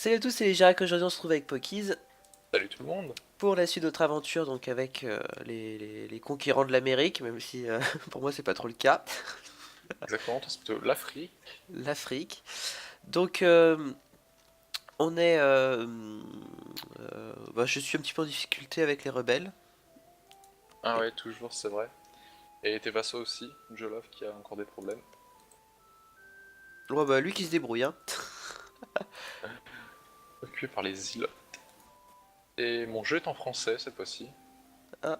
Salut à tous, c'est les Girac. Aujourd'hui on se retrouve avec Pokies Salut tout le monde. pour la suite de notre aventure, donc avec les conquérants de l'Amérique, même si pour moi c'est pas trop le cas. Exactement, toi, c'est plutôt l'Afrique. L'Afrique. Donc on est... je suis un petit peu en difficulté avec les rebelles. Ah Et, ouais, toujours, c'est vrai. Et tes vassaux aussi, Jolov qui a encore des problèmes. ouais, bah lui qui se débrouille, hein. Occupé par les îles. Et mon jeu est en français cette fois-ci. Ah,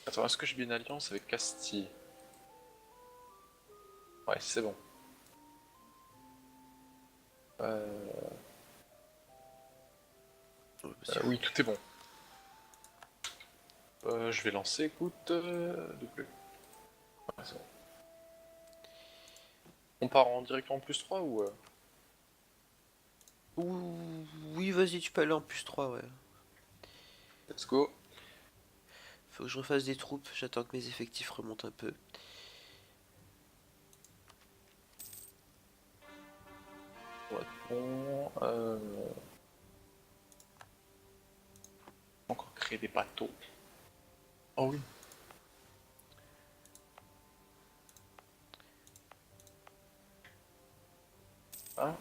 Attends, est-ce que j'ai bien une alliance avec Castille? Ouais, c'est bon. Euh, ouais, monsieur. oui, tout est bon. Je vais lancer, écoute, double. Ouais, c'est bon. On part en directement en +3 ou... Oui, vas-y, tu peux aller en +3, ouais. Let's go. Faut que je refasse des troupes, j'attends que mes effectifs remontent un peu. On va être bon. Encore créer des bateaux. Oh oui. Hein.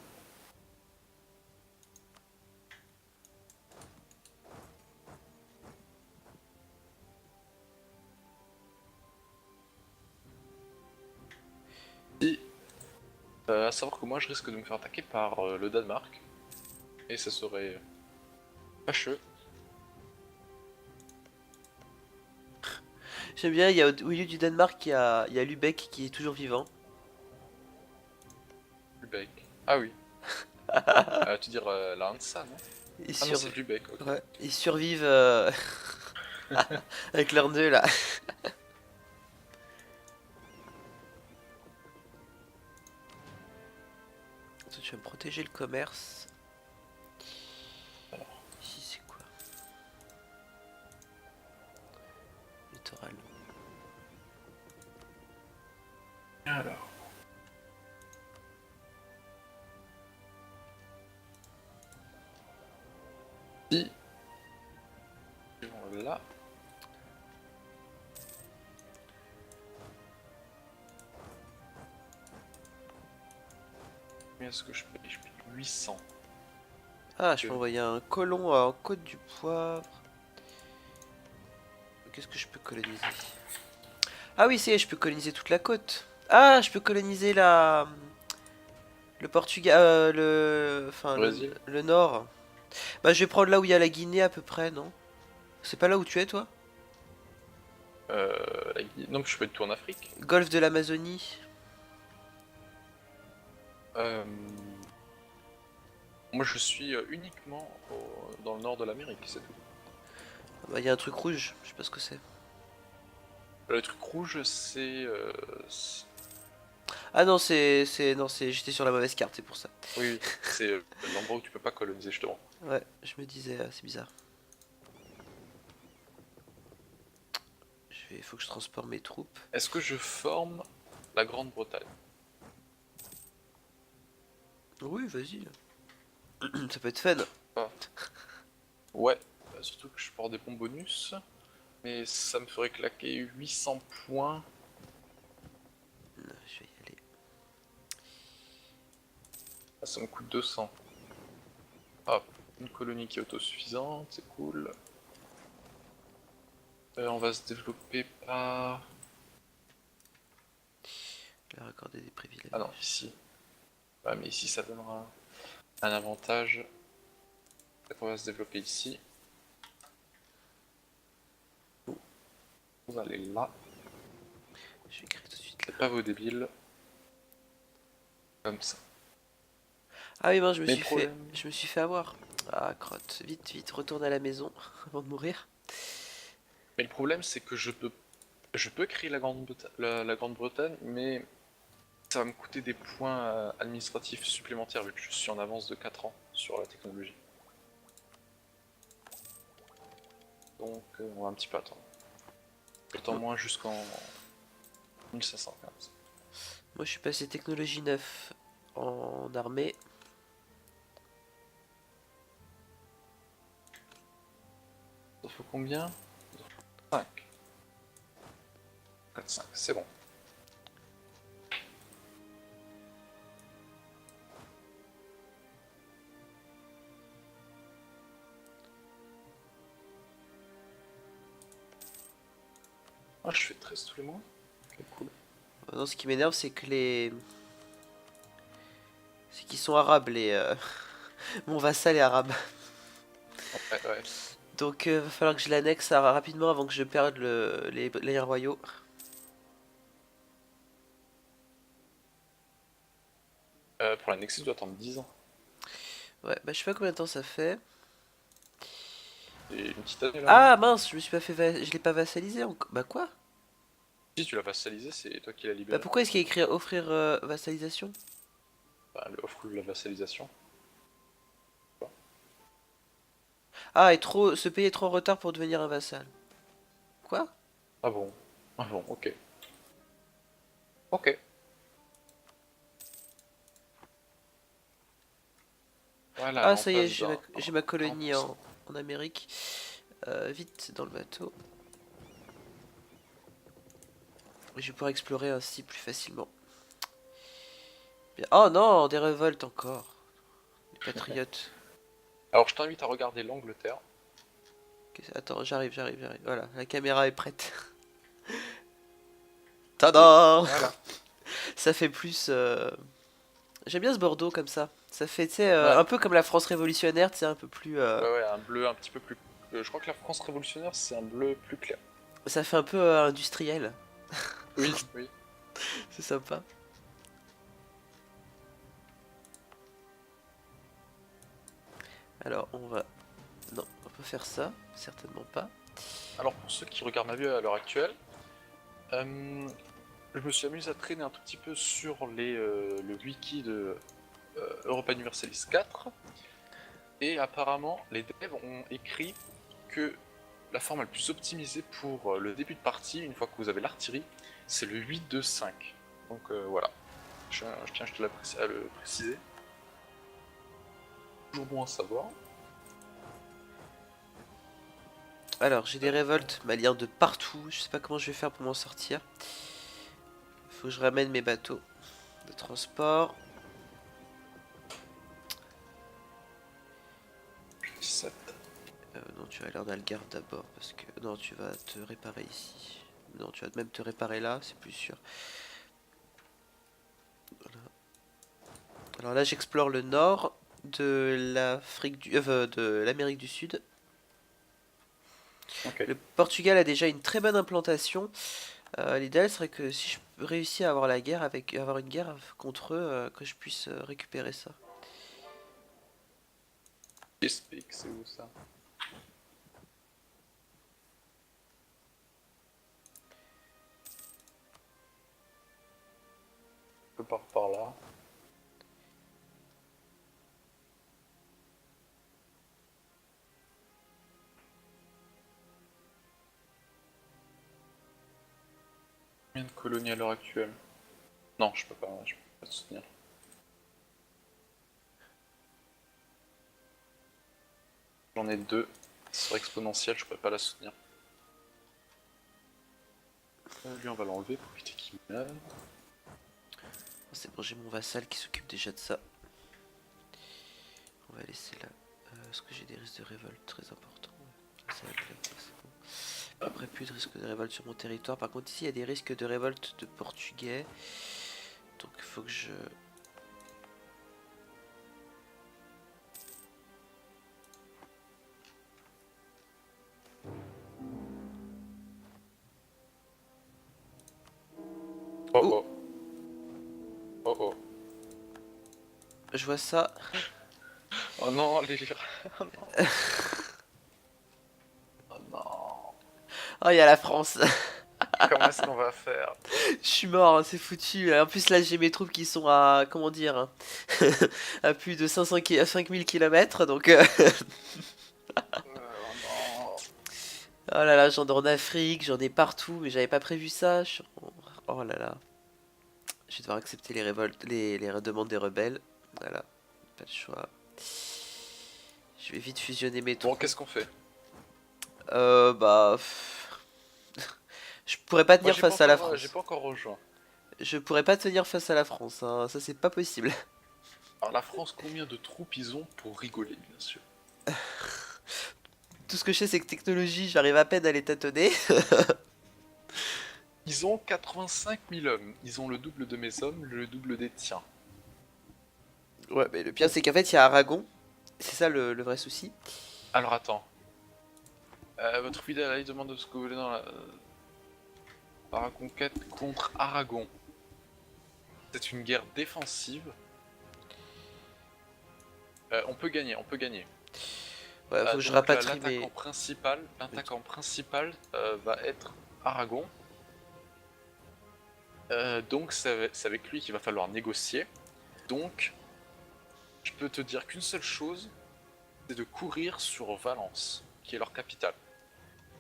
Si. À savoir que moi je risque de me faire attaquer par le Danemark. Et ça serait fâcheux. J'aime bien, il y a au milieu du Danemark, il y a Lubeck qui est toujours vivant. Lubeck. Ah oui. Tu veux dire la Hansa, non? Ils, Ah non, sur... c'est Lubeck, ok. ouais, ils survivent avec leurs nœuds là. Je vais me protéger le commerce. Ici c'est quoi? Littoral. Alors. Si. Là. Combien est-ce que je paye? Je paye 800. Ah, je peux Que- envoyer un colon en Côte du Poivre. Qu'est-ce que je peux coloniser? Ah oui, c'est, je peux coloniser toute la côte. Ah, je peux coloniser le Portugal, enfin Brésil. le nord. Bah, je vais prendre là où il y a la Guinée à peu près, non? C'est pas là où tu es, toi? Non, je peux être tout en Afrique. Golfe de l'Amazonie. Euh, Moi, je suis uniquement dans le nord de l'Amérique, c'est tout. Ah bah, il y a un truc rouge, je sais pas ce que c'est. Le truc rouge, c'est... Ah non, non, j'étais sur la mauvaise carte, c'est pour ça. Oui, oui, c'est l'endroit où tu peux pas coloniser, justement. Ouais, je me disais, c'est bizarre. Faut que je transporte mes troupes. Est-ce que je forme la Grande-Bretagne? Oui, vas-y. Ça peut être fun. Pas. Ouais, surtout que je porte des bons bonus. Mais ça me ferait claquer 800 points. Je vais y aller. Ah, ça me coûte 200. Hop, une colonie qui est autosuffisante, c'est cool. On va se développer par... Leur accorder des Ah non, privilèges. ici. Ouais, mais ici ça donnera un avantage. On va se développer ici. Vous allez là. Je vais écrire tout de suite là. Faites pas vos débiles. Comme ça. Ah oui, ben je me Mais le suis fait, problème... je me suis fait avoir. Ah crotte, vite, vite, retourne à la maison avant de mourir. Mais le problème, c'est que je peux créer la Grande-Bretagne, mais ça va me coûter des points administratifs supplémentaires vu que je suis en avance de 4 ans sur la technologie. Donc on va un petit peu attendre. Autant moins jusqu'en 1515. Moi je suis passé technologie 9 en armée. Ça fait combien? 5. 4, 5, c'est bon. Ah, je fais 13 tous les mois. Ok, cool. Non, ce qui m'énerve, c'est que c'est qu'ils sont arabes, mon vassal est arabe. Ouais, ouais. Donc va falloir que je l'annexe rapidement avant que je perde les royaux. Pour l'annexer, tu dois attendre 10 ans. Ouais, bah je sais pas combien de temps ça fait. Et une petite année là, non? Ah mince, je me suis pas fait je l'ai pas vassalisé encore. Bah quoi? Si tu l'as vassalisé, c'est toi qui l'as Bah libéré. pourquoi est-ce qu'il y a écrit offrir vassalisation? Bah, le offre la vassalisation. Ah, et trop se payer trop en retard pour devenir un vassal. Quoi? Ah bon? Ah bon, ok. Ok. Voilà, Ah là on ça y est, passe d'un j'ai ma colonie 40%. en Amérique. Vite dans le bateau. Je vais pouvoir explorer ainsi plus facilement. Bien. Oh non, des révoltes encore. Les patriotes. Alors je t'invite à regarder l'Angleterre. Attends, j'arrive. Voilà, la caméra est prête. Et Tada! voilà. Ça fait plus. J'aime bien ce Bordeaux comme ça. Ça fait, tu sais, Ouais. un peu comme la France révolutionnaire, tu sais, un peu plus. Ouais, ouais, un bleu un petit peu plus. Je crois que la France révolutionnaire, c'est un bleu plus clair. Ça fait un peu industriel. Oui, oui. C'est sympa. Alors, on va. Non, on peut faire ça. Certainement pas. Alors pour ceux qui regardent ma vue à l'heure actuelle, je me suis amusé à traîner un tout petit peu sur le wiki de Europa Universalis 4. Et apparemment, les devs ont écrit que la forme la plus optimisée pour le début de partie, une fois que vous avez l'artillerie, c'est le 8-2-5. Donc voilà, je tiens à le préciser. Toujours bon à savoir. Alors, j'ai des révoltes maliens de partout. Je sais pas comment je vais faire pour m'en sortir. Faut que je ramène mes bateaux de transport. 7. Non, tu vas aller en Algarve d'abord parce que. Non, tu vas te réparer ici. Non, tu vas même te réparer là, c'est plus sûr. Voilà. Alors là, j'explore le nord de de l'Amérique du Sud. Ok. Le Portugal a déjà une très bonne implantation. L'idéal serait que si je réussis à avoir avoir une guerre contre eux, que je puisse récupérer ça. Chesapeake, c'est où ça? Un peu par là. Combien de colonies à l'heure actuelle? Non, je peux pas te soutenir. J'en ai deux. Sur exponentielle, je pourrais pas la soutenir. Lui, on va l'enlever pour éviter qu'il meure. C'est bon, j'ai mon vassal qui s'occupe déjà de ça. On va laisser là. Est-ce que j'ai des risques de révolte très importants? Ça va être là, c'est bon. Après, plus de risques de révolte sur mon territoire. Par contre, ici, il y a des risques de révolte de portugais. Donc, il faut que je. Oh Oh, oh. Oh oh. je vois ça. Oh non, les... Oh non. Oh non. Oh, il y a la France. Comment est-ce qu'on va faire? Je suis mort, hein, c'est foutu. En plus, là, j'ai mes troupes qui sont à. Comment dire, hein, à plus de 5000 km. Donc. Oh non. Oh là là, j'en ai en Afrique, j'en ai partout. Mais j'avais pas prévu ça. Oh là là. Je vais devoir accepter les révoltes, les demandes des rebelles. Voilà, pas le choix. Je vais vite fusionner mes Bon, troupes. qu'est-ce qu'on fait? Bah... Je pourrais pas Moi, tenir face à la j'ai France. pas encore rejoint. Je pourrais pas tenir face à la France, hein. Ça c'est pas possible. Alors, la France, combien de troupes ils ont pour rigoler, bien sûr? Tout ce que je sais c'est que technologie, j'arrive à peine à les tâtonner. Ils ont 85 000 hommes. Ils ont le double de mes hommes, le double des tiens. Ouais, mais le pire c'est qu'en fait il y a Aragon. C'est ça le vrai souci. Alors, attends. Votre fidèle allié demande de ce que vous voulez dans la conquête contre Aragon. C'est une guerre défensive. On peut gagner, on peut gagner. Ouais, faut que je Donc rapatrie mes... l'attaquant principal va être Aragon. Donc c'est avec lui qu'il va falloir négocier. Donc je peux te dire qu'une seule chose, c'est de courir sur Valence, qui est leur capitale.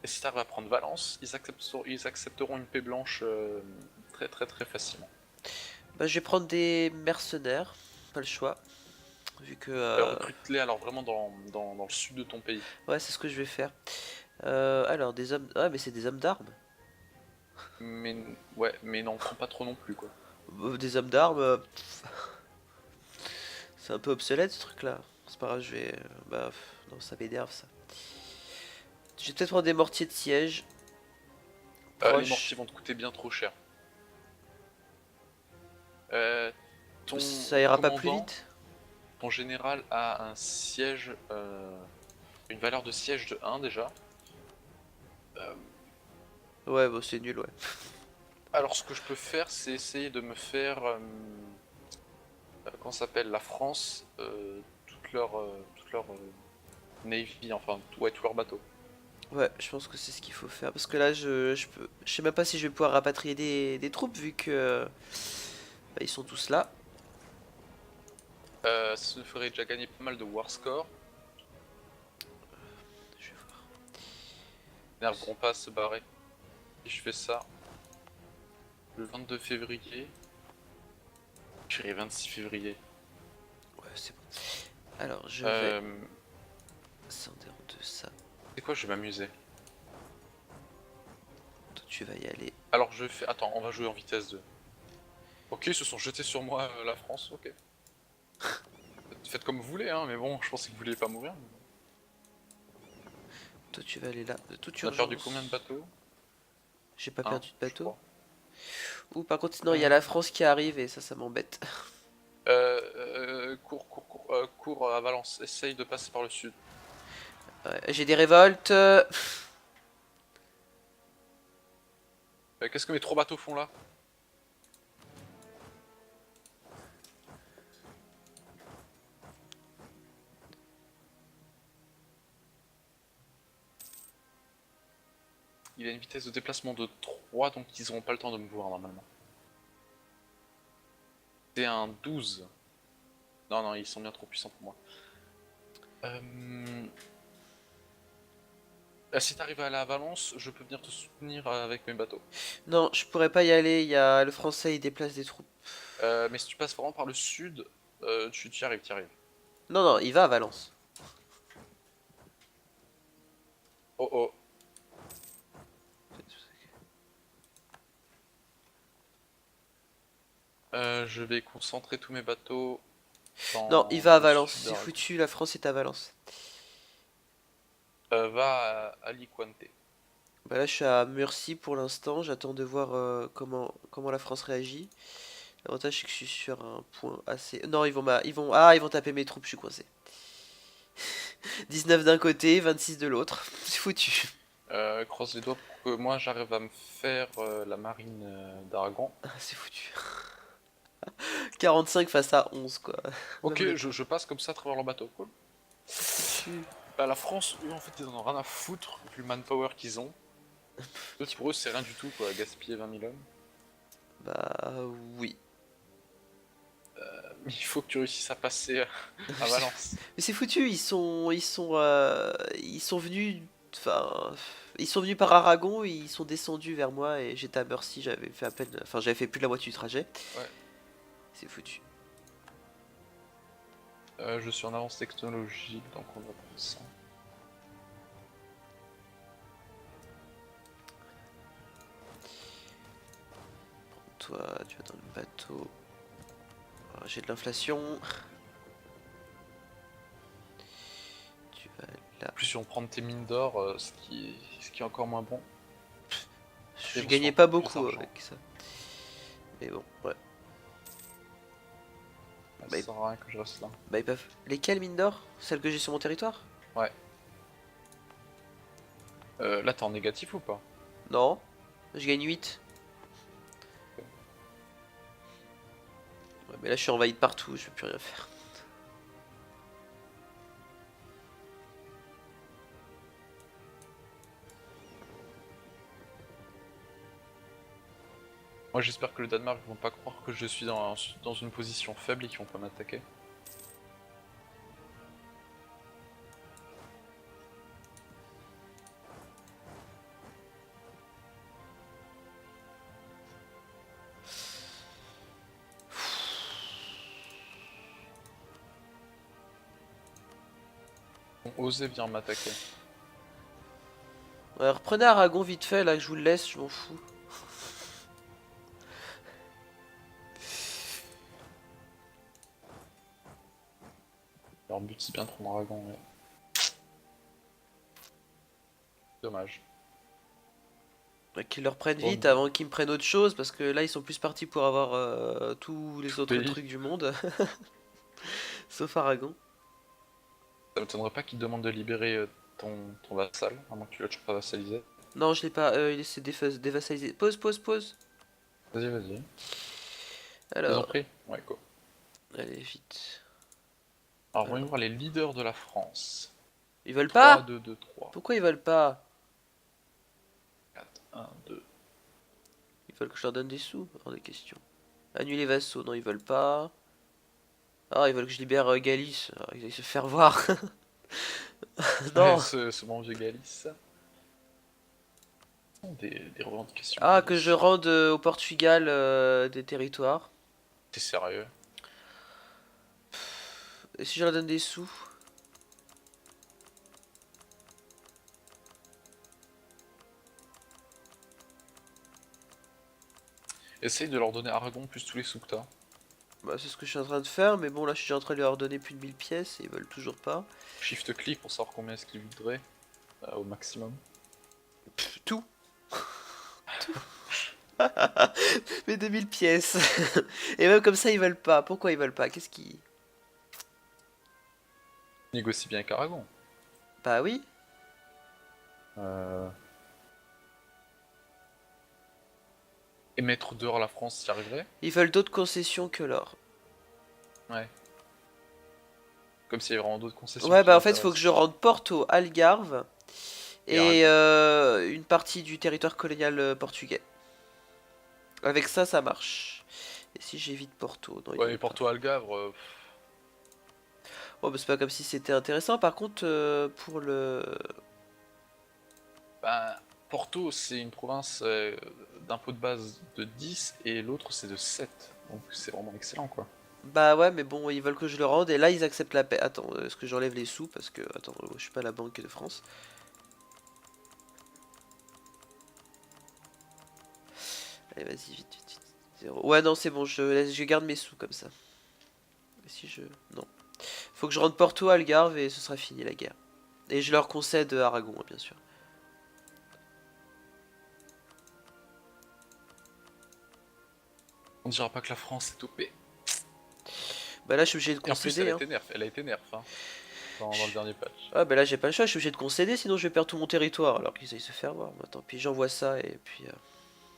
Et si tu arrives à prendre Valence, ils accepteront une paix blanche très très très facilement. Bah, je vais prendre des mercenaires, pas le choix. Vu que... Recrute-les alors vraiment dans le sud de ton pays. Ouais, c'est ce que je vais faire. Alors, des hommes... Ah, mais c'est des hommes d'armes. Mais ouais, mais n'en prends pas trop non plus quoi. Des hommes d'armes... c'est un peu obsolète ce truc-là. C'est pas grave, je vais... Bah, non, ça m'énerve ça. Je vais peut-être prendre des mortiers de siège. Les Proches. mortiers vont te coûter bien trop cher. Euh, ton Ça ira pas plus commandant, vite? ton général a un siège, une valeur de siège de 1 déjà. Ouais, bon, c'est nul, ouais. Alors ce que je peux faire, c'est essayer de me faire, comment ça s'appelle, la France, toute leur navy, enfin, ouais, tous leurs bateaux. Ouais, je pense que c'est ce qu'il faut faire. Parce que là, je sais même pas si je vais pouvoir rapatrier des troupes vu que... bah, ils sont tous là. Ça me ferait déjà gagner pas mal de war score. Je vais voir. Ils n'arriveront pas à se barrer. Si je fais ça, le 22 février, j'irai 26 février. Ouais, c'est bon. Alors, je vais... Euh, scinder en deux ça. c'est quoi, je vais m'amuser. Toi, tu vas y aller. Alors je fais... Attends, on va jouer en vitesse 2. Ok, ils se sont jetés sur moi, la France, ok. Faites comme vous voulez, hein, mais bon, je pensais que vous vouliez pas mourir. Toi, tu vas aller là. De toute On a perdu urgence. combien de bateaux? J'ai pas Un, perdu de je bateau. crois. Ou par contre, non, il y a la France qui arrive et ça m'embête. Cours à Valence, essaye de passer par le sud. Ouais, j'ai des révoltes. Qu'est-ce que mes 3 bateaux font là? Il a une vitesse de déplacement de 3, donc ils n'auront pas le temps de me voir normalement. C'est un 12. Non, non, ils sont bien trop puissants pour moi. Si t'arrives à aller à Valence, je peux venir te soutenir avec mes bateaux. Non, je pourrais pas y aller. Il y a le Français, il déplace des troupes. Mais si tu passes vraiment par le sud, tu y arrives, tu y arrives. Non, non, il va à Valence. Oh oh. Je vais concentrer tous mes bateaux Non, il dans va à le Valence. sud C'est d'Aragon. foutu, la France est à Valence. Va à Alicante. Bah là, je suis à Murcie pour l'instant. J'attends de voir comment la France réagit. L'avantage, c'est que je suis sur un point assez... Non, ils vont taper mes troupes, je suis coincé. 19 d'un côté, 26 de l'autre. C'est foutu. Croise les doigts pour que moi j'arrive à me faire la marine d'Aragon. Ah, c'est foutu. 45 face à 11, quoi. Même Ok, le... je passe comme ça à travers leur bateau. Cool. Foutu. La France, eux en fait ils en ont rien à foutre vu le manpower qu'ils ont. Pour eux c'est rien du tout quoi, gaspiller 20 000 hommes. Bah oui. Mais il faut que tu réussisses à passer à Valence. Mais c'est foutu, ils sont venus, enfin, ils sont venus par Aragon, ils sont descendus vers moi et j'étais à Murcie, j'avais fait à peine, enfin j'avais fait plus de la moitié du trajet. Ouais. c'est foutu. Je suis en avance technologique, donc on va prendre ça. Toi, tu vas dans le bateau. Oh, j'ai de l'inflation. Tu vas là. En plus, si on prend tes mines d'or, ce qui est encore moins bon. Je Et on gagnais se pas rend plus beaucoup d'argent. avec ça. Mais bon, ouais. Ça Bah, sert à rien que je reste là. bah ils peuvent. Lesquelles mines d'or? Celles que j'ai sur mon territoire? Ouais. Là, t'es en négatif ou pas? Non. Je gagne 8. Ouais, mais là je suis envahi de partout, je peux plus rien faire. Moi, j'espère que le Danemark vont pas croire que je suis dans une position faible et qu'ils vont pas m'attaquer. Ils vont oser venir m'attaquer. Ouais, reprenez Aragon vite fait là que je vous le laisse, je m'en fous. Leur but, c'est bien de prendre Aragon, mais... Dommage. Ouais, qu'ils le reprennent Bon, vite avant qu'ils me prennent autre chose parce que là ils sont plus partis pour avoir tous les tout autres pays. trucs du monde. Sauf Aragon. Ça m'étonnerait pas qu'ils te demandent de libérer ton vassal, à moins que tu l'aies toujours pas vassalisé. Non, je l'ai pas, il s'est dévassalisé. Pause, pause, pause. Vas-y, vas-y. Ils ont Alors, pris? Ouais, go. allez, vite. Alors, voyons Alors, voir les leaders de la France. ils veulent 3, pas? 2, 2, 3. Pourquoi ils veulent pas? 4, 1, 2. Ils veulent que je leur donne des sous? Hors des questions. Annuler vassaux, non, ils veulent pas. Ah, ils veulent que je libère Galice. Ah, ils aillent se faire voir. Ouais, Non. ce bon vieux Galice. Des revendications Ah, que je Galice. rende au Portugal des territoires. T'es sérieux? Et si je leur donne des sous? Essaye de leur donner Aragon plus tous les sous que t'as. Bah, c'est ce que je suis en train de faire, mais bon, là, je suis en train de leur donner plus de 1000 pièces et ils veulent toujours pas. Shift-click pour savoir combien est-ce qu'ils voudraient au maximum. Pff, tout. Mais 2000 pièces. Et même comme ça, ils veulent pas. Pourquoi ils veulent pas? Qu'est-ce qui... Négocie bien avec Aragon. Bah oui. Euh... Et mettre dehors la France, y arriverait? Ils veulent d'autres concessions que l'or. Ouais. Comme s'il y avait vraiment d'autres concessions Ouais, qui bah en fait, il faut que l'intéressent. je rende Porto, Algarve Et et Aragon. une partie du territoire colonial portugais. Avec ça, ça marche. Et si j'évite Porto? Non, ils Ouais, veulent et pas. Porto Algavre, Oh, bah c'est pas comme si c'était intéressant. Par contre, pour le... ben, Porto, c'est une province d'impôt de base de 10 et l'autre c'est de 7. Donc c'est vraiment excellent quoi. Bah ouais, mais bon, ils veulent que je le rende et là, ils acceptent la paix. Attends, est-ce que j'enlève les sous? Parce que, attends, je suis pas la Banque de France. Allez, vas-y, vite, vite, vite. Zéro. Ouais, non, c'est bon, je garde mes sous comme ça. Et si je... Non. Faut que je rende Porto, Algarve et ce sera fini la guerre. Et je leur concède Aragon, bien sûr. On dira pas que la France est OP. Bah là, je suis obligé de Et en plus, elle concéder, a hein. été nerf, elle a été nerf hein, dans le dernier patch. Ah bah là, j'ai pas le choix, je suis obligé de concéder, sinon je vais perdre tout mon territoire. Alors qu'ils aillent se faire voir. Bah, tant pis, j'envoie ça et puis...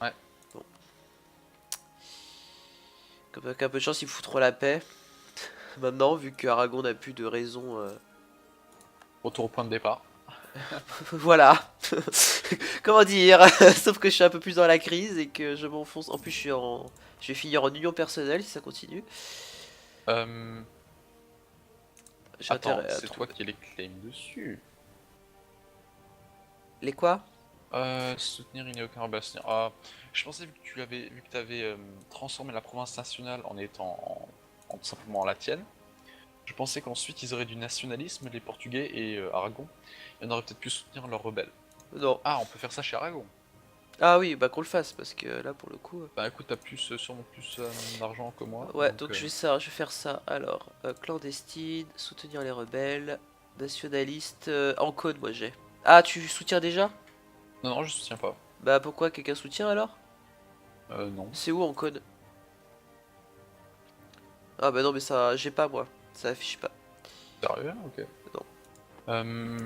Ouais. bon. Comme avec un peu de chance, ils me foutront la paix. Maintenant, vu que Aragon n'a plus de raison... Retour au point de départ. voilà. Comment dire? Sauf que je suis un peu plus dans la crise et que je m'enfonce. En plus, je vais finir en union personnelle si ça continue. Euh... J'ai Attends, intérêt à c'est toi trouver. qui les claim dessus. Les quoi? Soutenir, il n'y a aucun rebelle à soutenir. Ah, je pensais vu que tu avais transformé la province nationale en étant simplement la tienne, je pensais qu'ensuite ils auraient du nationalisme, les Portugais et Aragon, et on aurait peut-être pu soutenir leurs rebelles. Non. Ah, on peut faire ça chez Aragon. Ah oui, bah qu'on le fasse, parce que là, pour le coup... Bah écoute, t'as plus, sûrement plus d'argent que moi, Ouais, donc... donc je vais faire ça. Alors, clandestine, soutenir les rebelles, nationaliste, en code, moi j'ai. Ah, tu soutiens déjà? Non, non, je soutiens pas. Bah pourquoi quelqu'un soutient alors? Non. C'est où en code? Ah bah non, mais ça, j'ai pas moi. Ça affiche pas. Sérieux? Ok. Non. Euh,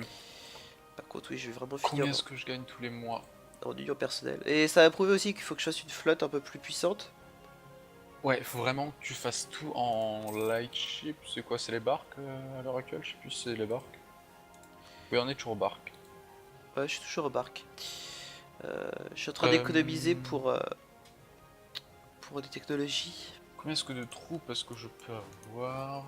Par contre, oui, je vais vraiment finir Combien est-ce que je gagne tous les mois? en union personnelle. Et ça a prouvé aussi qu'il faut que je fasse une flotte un peu plus puissante. Ouais, faut vraiment que tu fasses tout en lightship. C'est quoi? C'est les barques à l'heure actuelle? Je sais plus si c'est les barques. Oui, on est toujours barques. Ouais, je suis toujours au barque. Je suis en train Euh, d'économiser pour des technologies. Combien est-ce que de troupes est-ce que je peux avoir?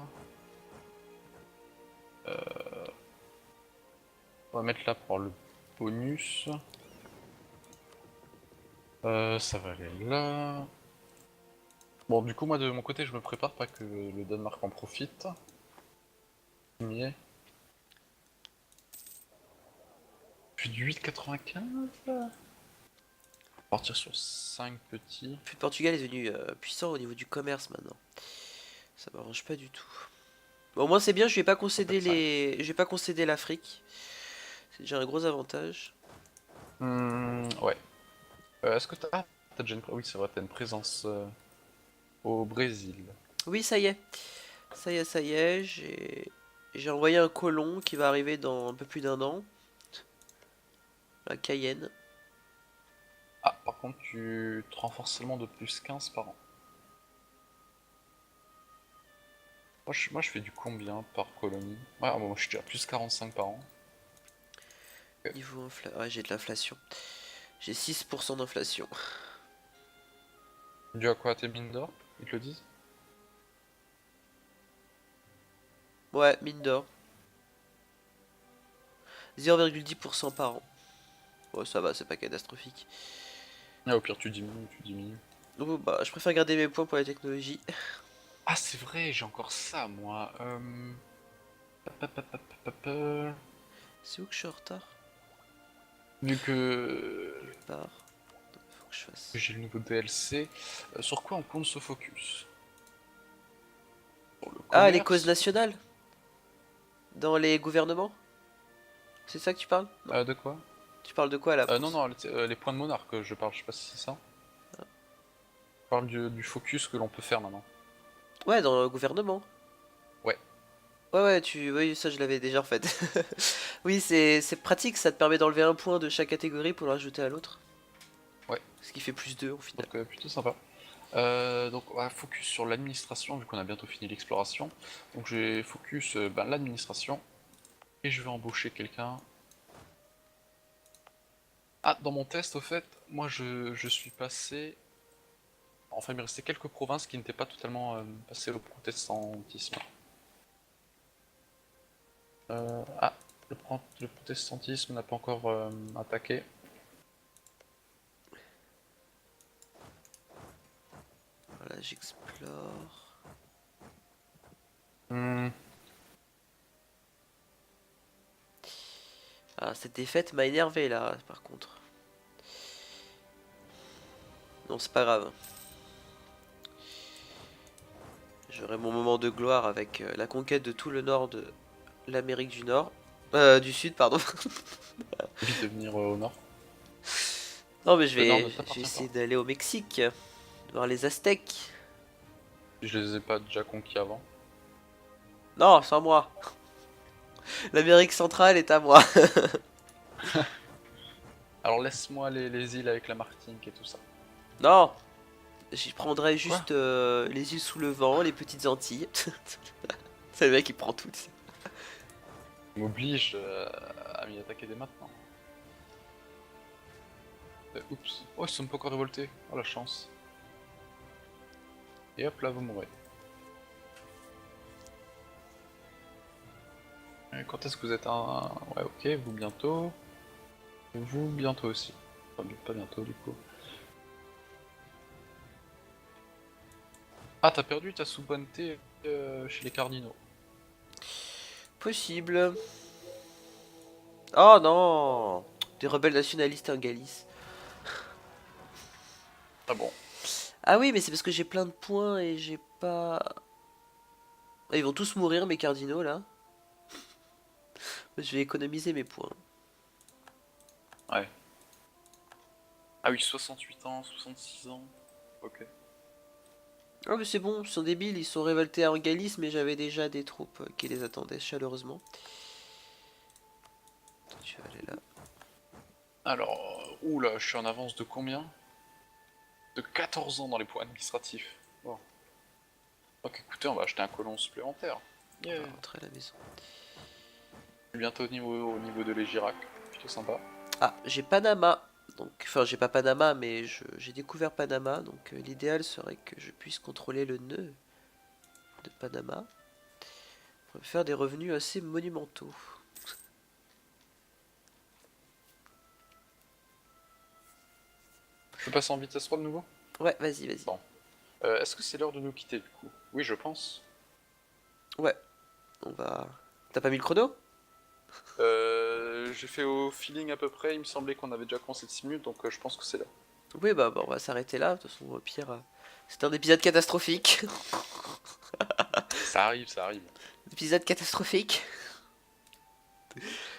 On va mettre là pour le bonus. Ça va aller là. Bon, du coup, moi de mon côté, je me prépare pas que le Danemark en profite. Premier. Puis du 8,95. Partir sur 5 petits. Puis le Portugal est devenu puissant au niveau du commerce maintenant. Ça m'arrange pas du tout. Bon, au moins c'est bien, je vais pas concéder Peut-être 5. je vais pas concéder l'Afrique. C'est déjà un gros avantage. Ouais. Est-ce que t'as... Ah, t'as déjà une... Oui, c'est vrai, t'as une présence au Brésil. Oui, ça y est. Ça y est, ça y est. J'ai envoyé un colon qui va arriver dans un peu plus d'un an. À Cayenne. Ah, par contre, tu te renforces seulement de plus 15 par an. Moi, je fais du combien par colonie? Ouais, moi, je suis déjà à plus 45 par an. Ok. Niveau inflation. Ouais, j'ai de l'inflation. J'ai 6% d'inflation. Dû à quoi? À tes mines d'or? Ils te le disent? Ouais, mine d'or. 0,10% par an. Ouais, ça va, c'est pas catastrophique. Ah, au pire, tu diminues, tu diminues. Donc, bah, je préfère garder mes points pour la technologie. Ah, c'est vrai, j'ai encore ça, moi. Pa, pa, pa, pa, pa, pa. C'est où que je suis en retard? Vu que Nulle part. Faut que je fasse. j'ai le nouveau DLC, sur quoi on compte se focus? Sur le Ah, les causes commerce? nationales? Dans les gouvernements? C'est ça que tu parles? Non. De quoi? Tu parles de quoi là pour Non, non, les points de monarque, je parle, je sais pas si c'est ça. Je parle du focus que l'on peut faire maintenant. Ouais, dans le gouvernement. Ouais, Ouais, ouais, oui, ça je l'avais déjà en fait. Oui, c'est pratique, ça te permet d'enlever un point de chaque catégorie pour le rajouter à l'autre. ouais, Ce qui fait plus 2 au final. donc plutôt sympa. Donc on va focus sur l'administration vu qu'on a bientôt fini l'exploration. Donc je vais focus l'administration et je vais embaucher quelqu'un. Ah, dans mon test au fait, moi je suis passé... Enfin il me restait quelques provinces qui n'étaient pas totalement passées au protestantisme. Ah, le protestantisme n'a pas encore attaqué. Voilà, j'explore. Hmm, Ah, cette défaite m'a énervé là, par contre. Non, c'est pas grave. J'aurai mon moment de gloire avec la conquête de tout le nord de l'Amérique du Nord. Du Sud, pardon. Vite de venir au nord. Non, mais Le nord ne je vais t'appartient pas. essayer d'aller au Mexique, voir les Aztèques. Je les ai pas déjà conquis avant. Non, sans moi. L'Amérique centrale est à moi. Alors laisse-moi les îles avec la Martinique et tout ça. Non, j'y prendrais Quoi? juste les îles sous le vent, les petites Antilles. C'est le mec qui prend tout. Il m'oblige à m'y attaquer dès maintenant. Oups. Oh, ils sont pas encore révoltés. Oh la chance. Et hop là, vous mourrez. Quand est-ce que vous êtes un... Ouais, ok, vous bientôt. Vous bientôt aussi. Enfin, pas bientôt du coup. Ah, t'as perdu ta souveraineté chez les cardinaux. Possible. Oh non! Des rebelles nationalistes en Galice. Ah bon. Ah oui, mais c'est parce que j'ai plein de points et j'ai pas... Ah, ils vont tous mourir, mes cardinaux, là. Je vais économiser mes points. Ouais. Ah oui, 68 ans, 66 ans. Ok. Ah mais c'est bon, ils sont débiles, ils sont révoltés en Galice, mais j'avais déjà des troupes qui les attendaient chaleureusement. Tu vas aller là. Alors, oula, je suis en avance de combien? De 14 ans dans les points administratifs. Bon. Donc écoutez, on va acheter un colon supplémentaire. On Yeah. va rentrer à la maison. Bientôt au niveau de l'Égirac. Plutôt sympa. Ah, j'ai Panama. Donc, enfin, j'ai pas Panama, mais j'ai découvert Panama. Donc, l'idéal serait que je puisse contrôler le nœud de Panama pour me faire des revenus assez monumentaux. Je peux passer en vitesse 3 de nouveau? Ouais, vas-y, vas-y. Bon. Est-ce que c'est l'heure de nous quitter du coup? Oui, je pense. Ouais, on va. T'as pas mis le chrono? J'ai fait au feeling à peu près, il me semblait qu'on avait déjà commencé de 6 minutes, donc je pense que c'est là. Oui, bah, on va s'arrêter là. De toute façon, au pire, c'est un épisode catastrophique. Ça arrive, ça arrive. Épisode catastrophique.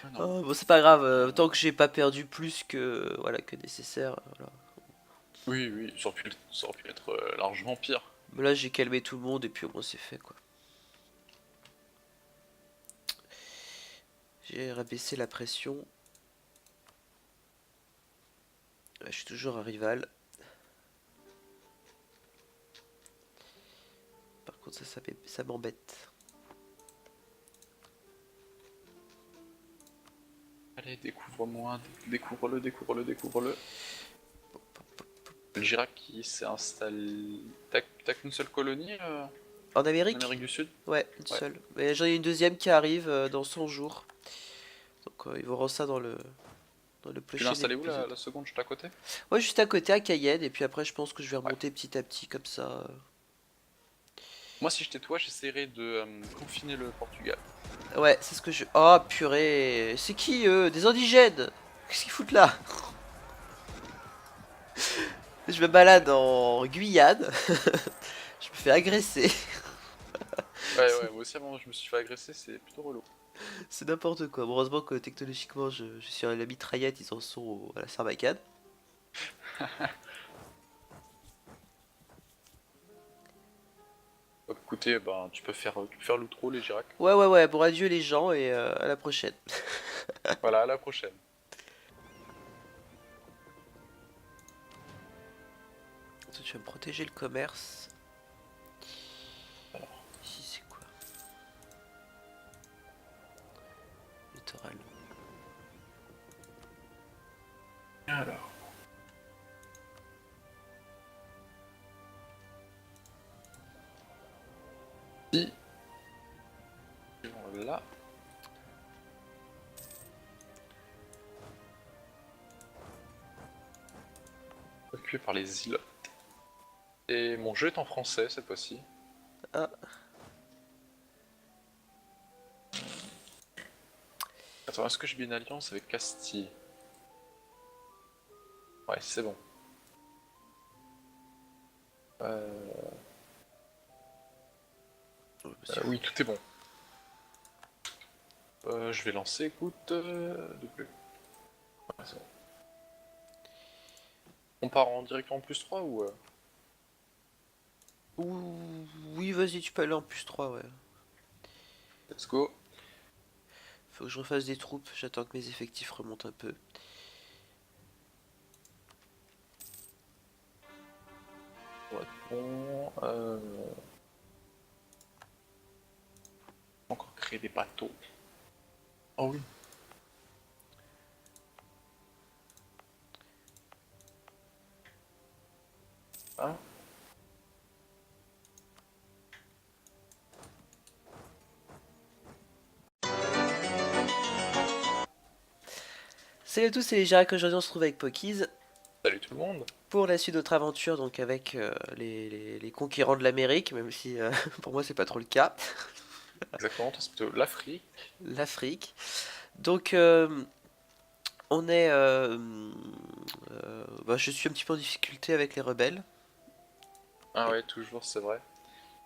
Ah non. Oh, bon, c'est pas grave, tant que j'ai pas perdu plus que voilà que nécessaire. Voilà. Oui, oui, ça aurait pu être largement pire. Mais là, j'ai calmé tout le monde et puis au moins c'est fait quoi. J'ai rabaissé la pression. Ouais, je suis toujours un rival. Par contre, ça m'embête. Allez, découvre-moi, découvre-le, découvre-le, découvre-le. Le Girac qui s'est installé. T'as qu'une seule colonie En en Amérique? Amérique du Sud? Ouais, une Ouais. seule. Mais j'en ai une deuxième qui arrive dans 100 jours. Donc ils verront ça dans le Tu l'as prochain installé où épisode. la seconde, juste à côté? Ouais, juste à côté à Cayenne. Et puis après, je pense que je vais Ouais. remonter petit à petit comme ça. Moi, si j'étais toi, j'essaierais de confiner le Portugal. Ouais, c'est ce que je. Oh purée. C'est qui eux? Des indigènes? Qu'est-ce qu'ils foutent là? Je me balade en Guyane. Je me fais agresser. Ouais, ouais, moi aussi, avant, je me suis fait agresser, c'est plutôt relou. C'est n'importe quoi. Bon, heureusement que technologiquement, je suis à la mitraillette, ils en sont à la Sarbacane. Donc, écoutez, ben, tu peux faire l'outro, les Girac. Ouais, ouais, ouais. Bon, adieu les gens et à la prochaine. Voilà, à la prochaine. Attends, tu vas me protéger le commerce. Ici, c'est quoi? Littoral. Alors. Si. Là. Occupé par les îles. Et mon jeu est en français cette fois-ci. Ah, Attends, est-ce que j'ai bien une alliance avec Castille? Ouais, c'est bon. oh, monsieur. Oui, tout est bon. Je vais lancer, écoute. Double. Ouais, c'est bon. On part en directement en +3 ou. Oui, vas-y, tu peux aller en +3, ouais. Let's go. Faut que je refasse des troupes, j'attends que mes effectifs remontent un peu. Ouais, bon. Encore créer des bateaux. Oh oui. Hein? Salut à tous, c'est les Girac. Aujourd'hui on se retrouve avec Pokies Salut tout le monde. pour la suite de notre aventure, donc avec les conquérants de l'Amérique, même si pour moi c'est pas trop le cas, Exactement, toi, c'est plutôt l'Afrique. l'Afrique. Donc on est... bah, je suis un petit peu en difficulté avec les rebelles. Ah ouais, toujours, c'est vrai.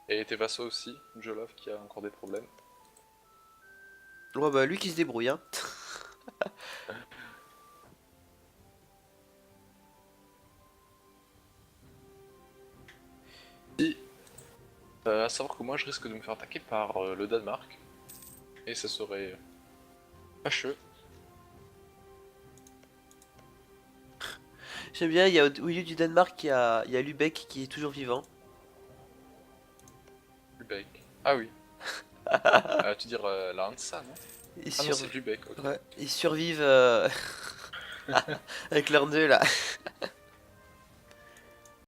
Et tes vassaux aussi, Jolov qui a encore des problèmes. Ouais, bah lui qui se débrouille, hein. Si, à savoir que moi je risque de me faire attaquer par le Danemark. Et ça serait fâcheux. J'aime bien, il y a au milieu du Danemark, il y a Lubeck qui est toujours vivant. Lübeck. Ah oui. Tu veux dire la Hansa, non? Ils, Ah non, sur... c'est Lübeck, ok. ouais, ils survivent avec leurs nœuds là.